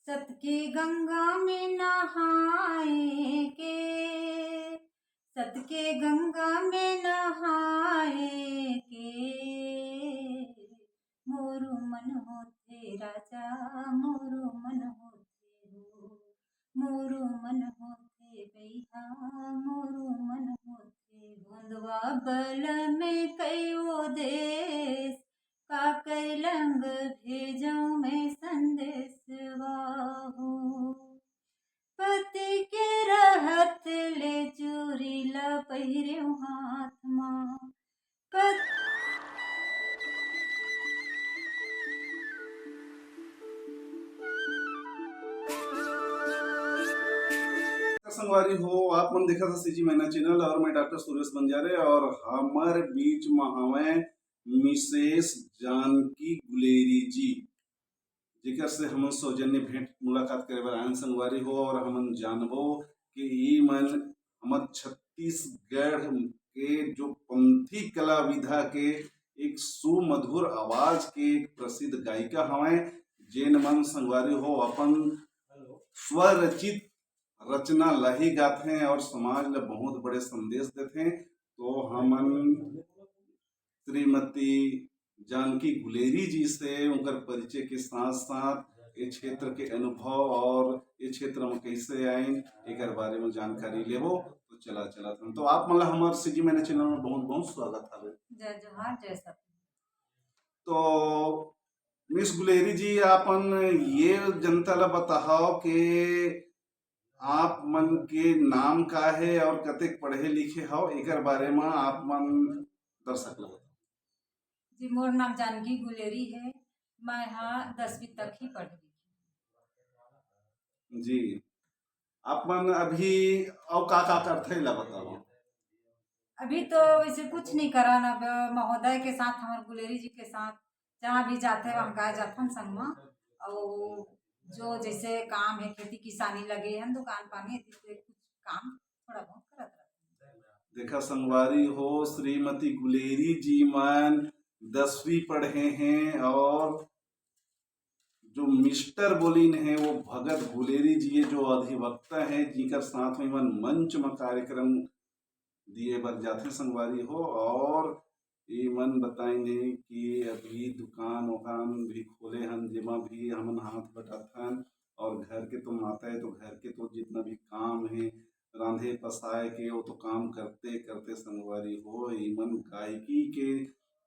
सत की गंगा में नहाए के, सत के गंगा में नहाए के, मोरू मन होते राजा, मोरू मन होते हो, मोरू मन होते भैया, मोरू मन होते। गोंदवा बल में कयो देश, काकर लंग भेजऊं मैं संदेशवाहू। पति के रहत ले चूरी ला पहिर्यो हाथ मां। संगवारी हो आप मन देखा था सीजी मैना चैनल और मैं डॉक्टर सुरेश बंजारे और हमारे बीच में हवे मिसेस जानकी गुलेरी जी जेकर से हम सौजन्य भेंट मुलाकात करे बर आयन संगवारी हो और हम जानबो कि ई मन हमर छत्तीसगढ़ के जो पंथी कला विधा के एक सुमधुर आवाज के एक प्रसिद्ध गायिका हवे जेन मन संगवारी हो अपन स्वरचित रचना लही गाथे और समाज ले बहुत बड़े संदेश देथे। तो हमन श्रीमती जानकी गुलेरी जी से उनकर परिचय के साथ साथ ये क्षेत्र के अनुभव और ये क्षेत्र में कैसे आए एक बारे में जानकारी लेबो। तो चला तो आप मतलब हमारे सीजी मैंने चैनल में बहुत बहुत स्वागत है। जय जोहार जय सत। तो मिस गुलेरी जी आपन ये जनता ला बताओ कि आप मन के नाम का है और कतेक पढ़े लिखे हो एक बारे में आप मन दर्शक लोग। जी मोर नाम जानकी गुलेरी है, मैं यहाँ 10वीं तक ही पढ़ी लिखी। जी आप मन अभी और का करते हैं ला बताओ। अभी तो वैसे कुछ नहीं करा ना, महोदय के साथ हमारे गुलेरी जी के साथ जहाँ भी जाते हैं वहाँ गाय जाथन संग में। और जो जैसे काम है खेती किसानी लगे हैं दुकान पानी कुछ काम थोड़ा बहुत करत रहते। देखा संगवारी हो श्रीमती गुलेरी जी मन 10वीं पढ़े हैं और जो मिस्टर बोलिन है वो भगत गुलेरी जी जो अधिवक्ता है जिनकर साथ में मन मंच में कार्यक्रम दिए बर जाथे संगवारी हो। और ये मन बताएंगे कि अभी दुकान वकान भी खोले हन जेमा भी हमन हाथ बटाथन और घर के तो माता है तो घर के तो जितना भी काम है रांधे पसाए के वो तो काम करते करते संगवारी हो ये मन गायकी के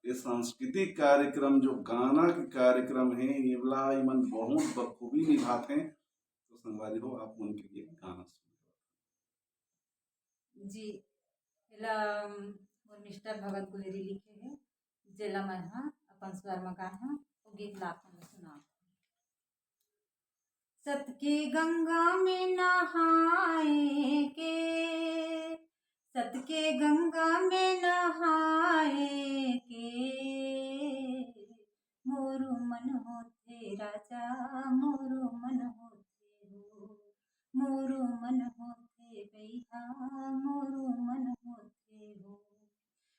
ये सांस्कृतिक कार्यक्रम जो गाना के कार्यक्रम है ये वाला ये मन बहुत बखूबी निभाते हैं। तो संगवारी हो आप मन के लिए गाना सुन जी एला मोर मिस्टर भगत गुलेरी लिखे है, जेला मैं हाँ अपन स्वर में गाए हूँ वो गीत ला अपन सुना। सत की गंगा में नहाए के, सत के गंगा में नहाए के, मोरू मन होते राजा, मोरू मन होते हो, मोरू मन होते भैया, मोरू मन होते हो।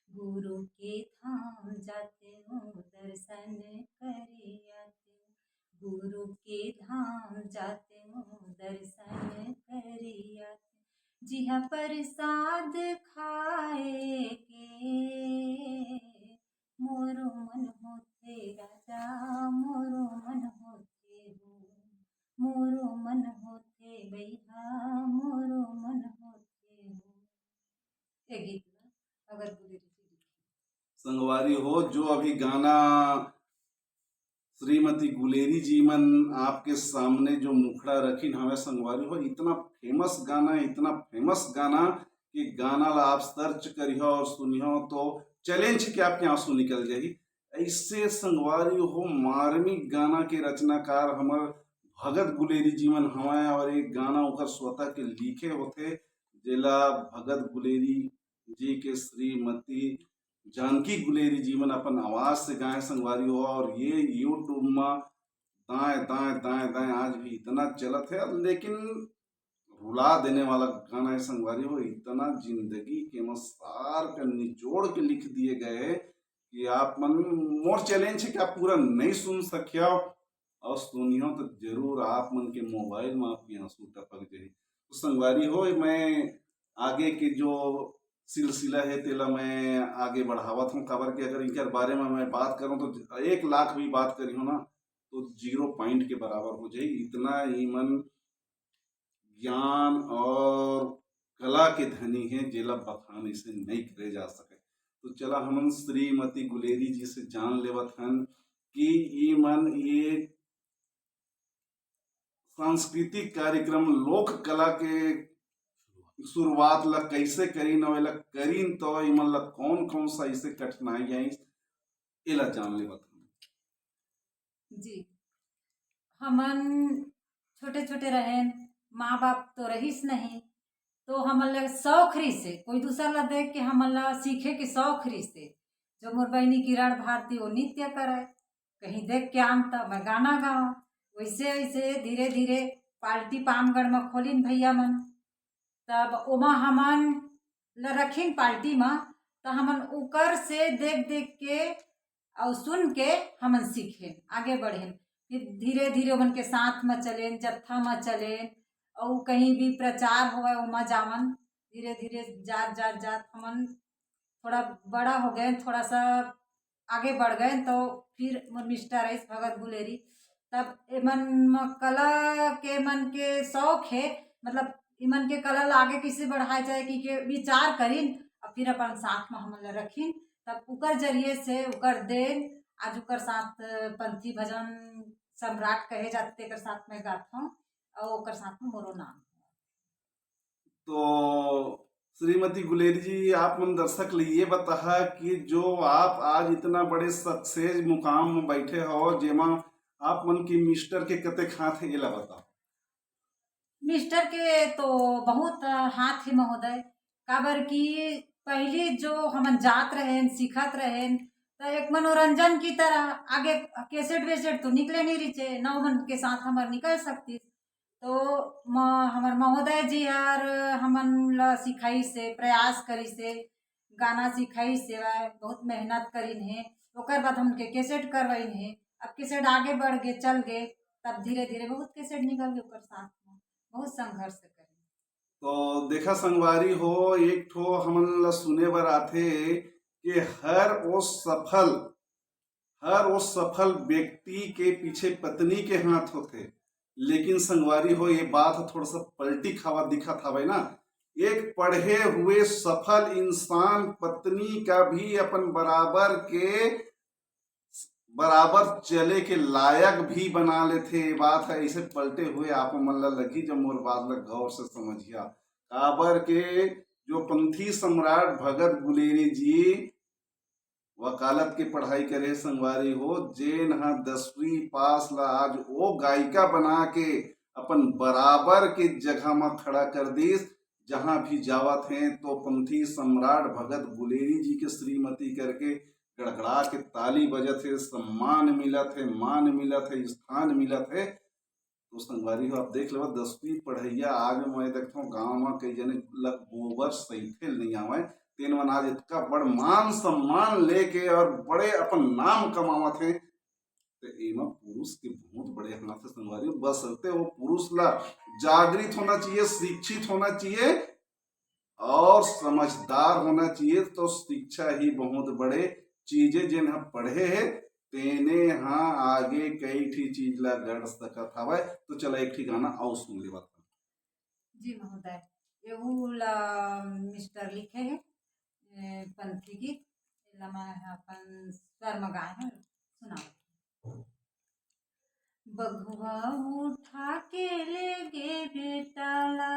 गुरु के धाम जाते हो दर्शन करे आते हो, गुरु के धाम जाते हो दर्शन करे आते, जिहा प्रसाद खाए के, मोरो मन होते राजा, मोरो मन होते हो, मोरो मन होते भैया, मोरो मन होते हो। ये गीत अगर गुलेरी संगवारी हो जो अभी गाना श्रीमती गुलेरी जी मन आपके सामने जो मुखड़ा रखी हमें संगवारी हो इतना फेमस गाना कि गाना ला आप सर्च करियो और सुनियो तो चैलेंज के आपके आंसू निकल जाही। ऐसे संगवारी हो मार्मिक गाना के रचनाकार हमार भगत गुलेरी जी मन हवाए और एक गाना उकर स्वतः के लिखे होते जेला भगत गुलेरी जी के श्रीमती जानकी गुलेरी जीवन अपन आवाज से गाय संगवारी हो। और ये यूट्यूब में दाएं दाएं दाएं दाएं आज भी इतना चलत है लेकिन रुला देने वाला गाना है संगवारी हो। इतना जिंदगी के मसार का निचोड़ के लिख दिए गए कि आप मन मोर चैलेंज है कि आप पूरा नहीं सुन सकिया और सुनियो तो जरूर आप मन के मोबाइल में आपके आंसू टपक जाही। तो संगवारी हो, मैं आगे के जो सिलसिला है तेला मैं आगे बढ़ावत हूँ, काबर कि अगर इनके बारे में मैं बात करूँ तो 1 लाख भी बात करी हूँ ना तो 0 पॉइंट के बराबर हो जाए। इतना ईमन ज्ञान और कला के धनी है, जेला बखान इसे नहीं करे जा सके। तो चला हमन श्रीमती गुलेरी जी से जान लेवत हन कि ईमन ये सांस्कृतिक कार्यक्रम लोक कला के शुरुआत ला कैसे करीन और एला करीन तो इमन ला कौन कौन सा ऐसे कठिनाई आई एला जान लेवत हन। जी, हमन छोटे छोटे रहेन, माँ बाप तो रहीस नहीं, तो हमन ला शौक रही से कोई दूसरा ला देख के हमन ला सीखे के शौक रही से। जो मोर बहनी किरण भारती वो नृत्य करे, कहीं देख के आन तो मैं गाना गावा। वैसे वैसे धीरे धीरे पार्टी पामगढ़ में खोलिन भैया मन, तब ओमा हमन ला रखिन पार्टी में, तो हमन उकर से देख देख के और सुन के हमन सीखे आगे बढ़ेन। फिर धीरे धीरे उमन के साथ में चलेन, जत्था में चलेन, और कहीं भी प्रचार होवे उमा जावन। धीरे धीरे जात जात जात हमन थोड़ा बड़ा हो गए, थोड़ा सा आगे बढ़ गए, तो फिर मोर मिस्टर है भगत गुलेरी। तब एमन कला के मन के शौक है, मतलब इमन के कला ला आगे किसे बढ़ाए जाए कि के विचार करीन और फिर अपन साथ में हमन ला रखीन। तब उकर जरिए से उकर देन आज उकर साथ पंथी भजन सम्राट कहे जाते कर साथ में गात हूँ, और ओकर साथ में मोरो नाम। तो श्रीमती गुलेरी जी, आप मन दर्शक ले ये बता कि जो आप आज इतना बड़े सक्सेस मुकाम में बैठे हो, जेमा आप मन की मिस्टर के कते हाथ है एला बताओ। मिस्टर के तो बहुत हाथ है महोदय, काबर की पहली जो हमन जात रहेन सीखत रहेन, तो एक मनोरंजन की तरह आगे कैसेट वेसेट तो निकले नहीं रिचे, नौ मन के साथ हमर निकल सकती। तो हमर महोदय जी हर हमन ला सिखाई से प्रयास करी से गाना सिखाई से बहुत मेहनत करीन है। ओकर बाद हमके कैसेट करवाइन है, अब कैसेट आगे बढ़ गए चल गए, तब धीरे धीरे बहुत कैसेट निकल गए ओकर साथ में, बहुत संघर्ष करी। तो देखा संगवारी हो, एक ठो हमन ला सुने बर आथे कि हर वो सफल व्यक्ति के पीछे पत्नी के हाथ होते। लेकिन संगवारी हो, ये बात थोड़ा सा पलटी खावा दिखत हवे ना। एक पढ़े हुए सफल इंसान पत्नी का भी अपन बराबर चले के लायक भी बना लेथे। ये बात है, ऐसे पलटे हुए आप मन ला लगी जब मोर बात ला गौर से समझिया। काबर के जो पंथी सम्राट भगत गुलेरी जी वकालत की पढ़ाई करे संगवारी हो, जेन हा 10वीं पास ला आज वो गायिका बना के अपन बराबर के जगह में खड़ा कर दीस। जहां भी जावत हैं तो पंथी सम्राट भगत गुलेरी जी के श्रीमती करके गड़गड़ा के ताली बजत है, सम्मान मिलत है, मान मिलत है, स्थान मिलत है। तो संगवारी हो, आप देख लो 10वीं पढ़ैया आज मैं देखता हूँ गाँव में कई जने लग गोबर सही नहीं आवे, तेन मन आज इतना बड़ मान सम्मान लेके और बड़े अपन नाम कमावत है। तो एमा पुरुष के बहुत बड़े हाथ है संगवारी। बसते वो पुरुष ला जागृत होना चाहिए, शिक्षित होना चाहिए और समझदार होना चाहिए। तो शिक्षा ही बहुत बड़े चीजें जिन हम पढ़े है तेने हाँ आगे कई ठी चीज ला गढ़ सकत हवय। तो चला एक ठी गाना और सुन लेवत। जी महोदय, एहू ला मिस्टर लिखे है पंथी गीत, एला मैं अपन स्वर में गाए हैं, सुनाओ। बघुआ उठा के ले गे बेटाला,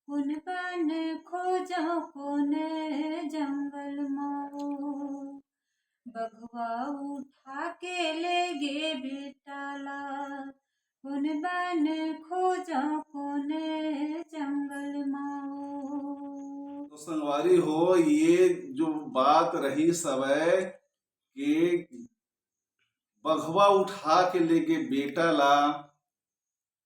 कुन बन खोजो कोन जंगल में। बघुआ उठा के ले गे बेटाला, कुन बन खोजो कोन जंगल में। तो संगवारी हो, ये जो बात रही सवय कि बघवा उठा के लेके बेटा ला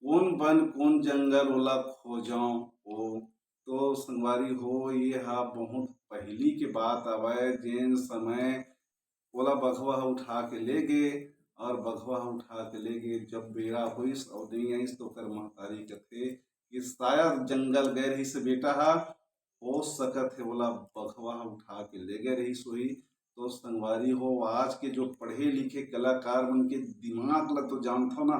कौन बन कौन जंगल ओला खोजो ओ। तो संगवारी हो, ये हा बहुत पहली के बात आवे जेन समय ओला बघवा उठा के ले गे और बघवा उठा के ले गए। जब बेड़ा होइस और नहीं आइस तो कर महतारी कथे कि शायद जंगल गए रही से बेटा हा हो सकत है बोला बघवा उठा के ले गए रही सोई। तो संगवारी हो आज के जो पढ़े लिखे कलाकार मन के दिमाग ला तो जानथो ना,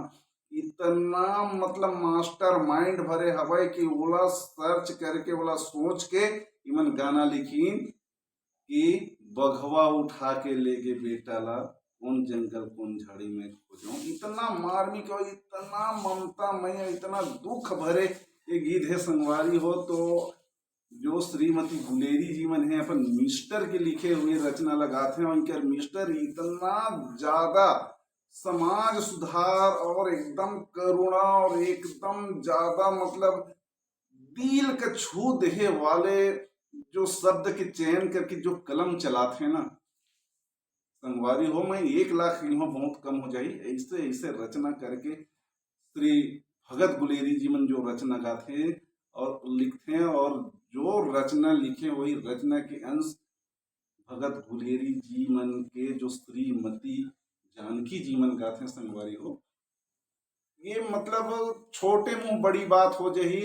इतना मतलब मास्टर माइंड भरे हवय कि ओला सर्च करके ओला सोच के इमन गाना लिखीन कि बघवा उठा के ले गे बेटा ला कौन जंगल कौन झाड़ी में खोजो। इतना मार्मिक और इतना ममतामय इतना दुख भरे ये गीत है संगवारी हो। तो जो श्रीमती गुलेरी जी मन है अपन मिस्टर के लिखे हुए रचना लगाते हैं, उनके मिस्टर इतना ज्यादा समाज सुधार और एकदम करुणा और एकदम ज्यादा मतलब दिल का छू देहे वाले जो शब्द के चयन करके जो कलम चलाते हैं ना संगवारी हो, मैं 1 लाख यहाँ बहुत कम हो जाई ऐसे ऐसे रचना करके श्री भगत गुलेरी जी मन जो रचना गाते हैं और लिखते हैं और जो रचना लिखे वही रचना के अंश भगत गुलेरी जी मन के जो श्रीमती जानकी जी मन गाते हैं संगवारी हो। ये मतलब छोटे मुंह बड़ी बात हो जही,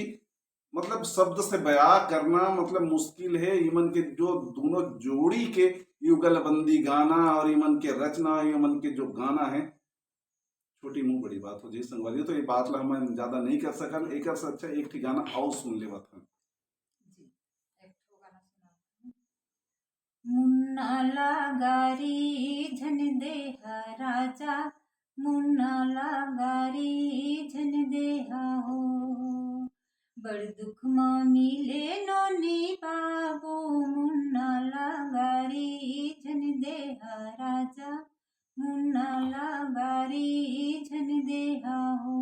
मतलब शब्द से बयां करना मतलब मुश्किल है। इमन के जो दोनों जोड़ी के युगलबंदी गाना और इमन के रचना इमन के जो गाना है छोटी मुंह बड़ी बात हो जही संगवारी। तो ये बात ला हम ज्यादा नहीं कर सकन, एक से अच्छा एक ठीक गाना आओ सुन ले बात हम। जी एक ठो गाना सुनाओ। मुन्ना लगारी झन देहा राजा, मुन्ना लगारी झन देहा हो, बड़ दुख म मिले नोनी बाबू, मुन्ना लगारी झन देहा राजा, मुन्ना लगारी झन देहा हो।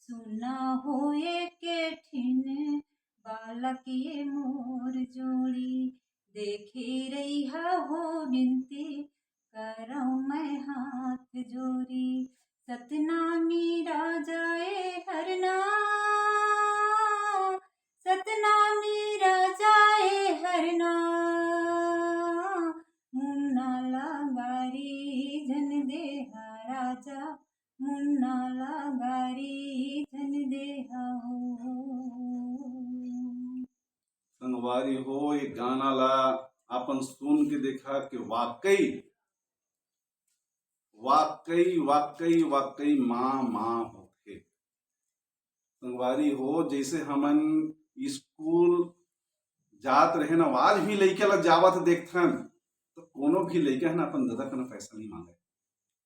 सुना होए के ठिन बालक ये मोर जोड़ी, देखे रही हो बिनती करऊँ मैं हाथ जोड़ी, सतनामी राजाए हरना, सतनामी राजाए हरना, मुन्ना लगारी झन देहा राजा, मुन्ना लगारी झन देहा हो। संगवारी हो ये गाना ला अपन सुन के देखा कि वाकई वाकई वाकई वाकई माँ माँ होते संगवारी हो। जैसे हमन स्कूल जात रहे ना आज भी लइका ला जावत देखथन तो कोनो भी लइका है ना अपन दादा का ना पैसा नहीं मांगे,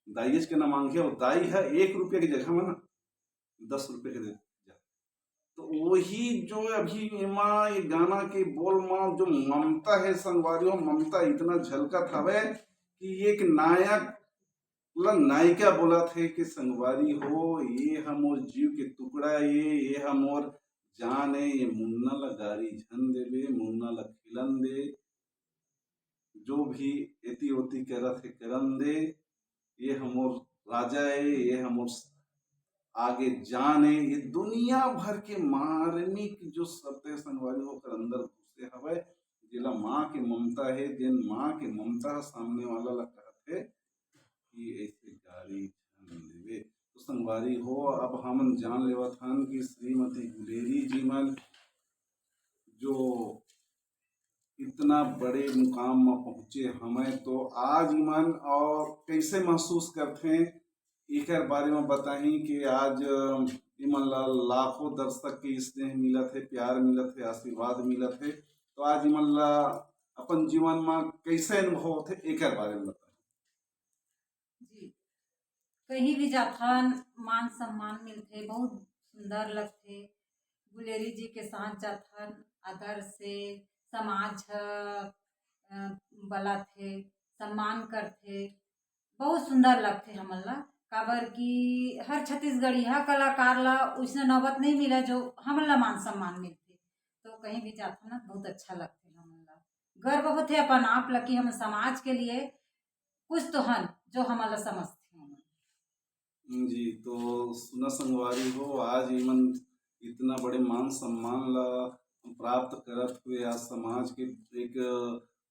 दाइज के ना मांगे और दाई है 1 रुपये की जगह में ना 10 रुपये के दे। तो वही जो अभी माँ ये गाना के बोल माँ जो ममता है संगवारी हो, ममता इतना झलकत हवे कि एक नायक नायिका बोला थे कि संगवारी हो ये हमोर जीव के टुकड़ा ये हमोर जान है, ये मुन्ना ला गारी झन देवे, मुन्ना ला खिलन दे, जो भी एती ओती करत है करन दे, ये हमोर राजा है, ये हमोर आगे जान है। ये दुनिया भर के मार्मिक जो शब्द है संगवारी होकर अंदर घुसे हवे, जेला माँ के ममता है, जिन माँ के ममता सामने वाला ला कहते कि ऐसे गारी झन देवे। तो संगवारी हो अब हम जान लेवत हन कि श्रीमती गुलेरी जी मन जो इतना बड़े मुकाम में पहुँचे हमें, तो आज मन और कैसे महसूस करते हैं एक बारे में बताही कि आज इमन ला लाखों दर्शक के स्नेह मिलत है, प्यार मिलत है, आशीर्वाद मिलत है। तो आज इमन ला अपन जीवन में कैसे अनुभव होते एक बारे में बताए। जी कहीं भी जाथन मान सम्मान मिलते, बहुत सुंदर लगते। गुलेरी जी के साथ जाथन आदर से समाज बला थे सम्मान करते, बहुत सुंदर लगते हमन ला। काबर की हर छत्तीसगढ़िया कलाकार ला उसने नौबत नहीं मिला जो हमन ला मान सम्मान मिलते। तो कहीं भी जाते ना बहुत अच्छा लगते हमन ला, गर्व होते अपन आप ला कि हम समाज के लिए कुछ तो हन जो हमन ला समझते हैं। जी तो सुना संगवारी हो आज इमन इतना बड़े मान सम्मान ला प्राप्त करत हुए आज समाज के एक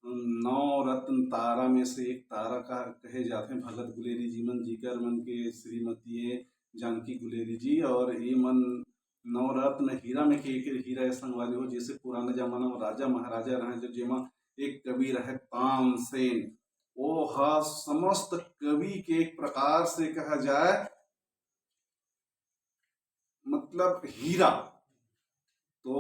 नौ रत्न तारा में से एक तारा का कहे जाते हैं भगत गुलेरी जी मन, जीकर मन के श्रीमती जानकी गुलेरी जी। और ये मन नवरत्न हीरा में के एक हीरा है संगवारी हो, जैसे पुराने जमाना में राजा महाराजा रहे जो जेमा एक कवि रहे तानसेन, वो हा समस्त कवि के एक प्रकार से कहा जाए मतलब हीरा। तो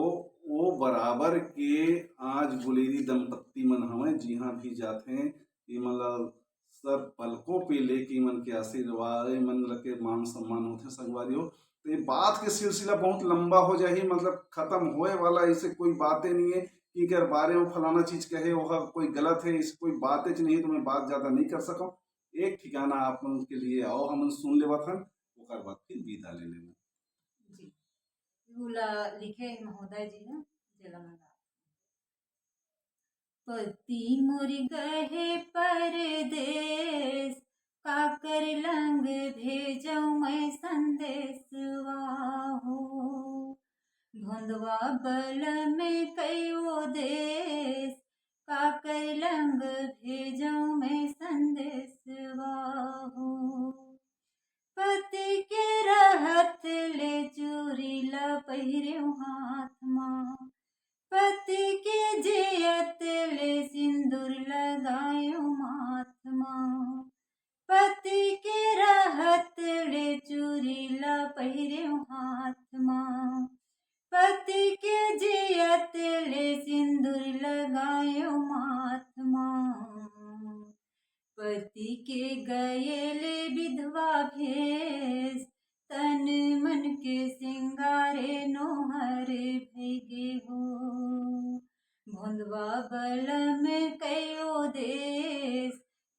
वो बराबर के आज गुलेरी दंपत्ति मन हमें जिहाँ भी जाते हैं ये मतलब सर पलकों पे लेके मन के आशीर्वाद मन के मान सम्मान होते संगवारी हो। तो ये बात के सिलसिला बहुत लंबा हो जाए, मतलब खत्म होए वाला ऐसे कोई बातें नहीं है कि अगर बारे में फलाना चीज कहे वह कोई गलत है, इस कोई बातें नहीं है तो मैं बात ज्यादा नहीं कर सका। एक ठिकाना आप लोगों के लिए आओ हम सुन ले वतन ओकर बाद फिर विदा ले लेना जी लिखे महोदय जी ने जलमंदा। पति मुर गहे परदेस, काकर लंग भेजौ मैं संदेशवा हो। धुंधवा बल में कयो देश, काकर लंग भेजौ मैं संदेशवा हो। पति के रहत ले चूरी ला पहिर्यो हाथ मां, पति के जियत ले सिंदूर लगायो माथ मां। पति के रहत ले चूरी ला पहिर्यो हाथ मां, पति के जियत ले सिंदूर लगायो माथ मां। पति के गयले विधवा भेष, तन मन के सिंगारे नोहर भेगे हो। भुंदवा बल में कयो देश,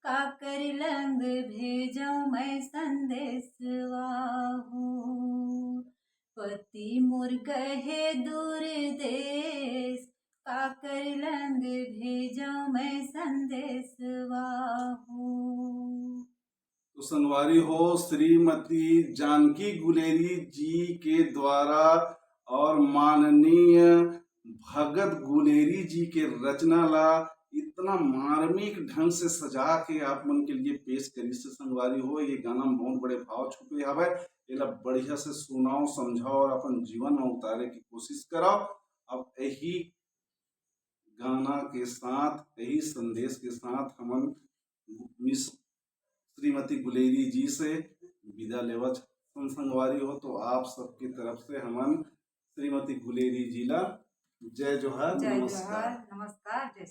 काकर लंग भेजौ मैं संदेशवा हो। पति मोर गहे दूर देश, काकर लंग भेजौ मैं संदेशवा हो। तो संगवारी हो श्रीमती जानकी गुलेरी जी के द्वारा और माननीय भगत गुलेरी जी के रचना ला इतना मार्मिक ढंग से सजा के आप मन के लिए पेश करी से संगवारी हो। ये गाना में बहुत बड़े भाव छुपे हवे, एला बढ़िया से सुनाओ समझाओ और अपन जीवन में उतारे की कोशिश कराओ। अब यही गाना के साथ यही संदेश के साथ हम मिस श्रीमती गुलेरी जी से विदा लेवत संगवारी हो। तो आप सबकी तरफ से हमन श्रीमती गुलेरी जी ला जय जोहार, जय नमस्कार। जोहार, नमस्कार, जय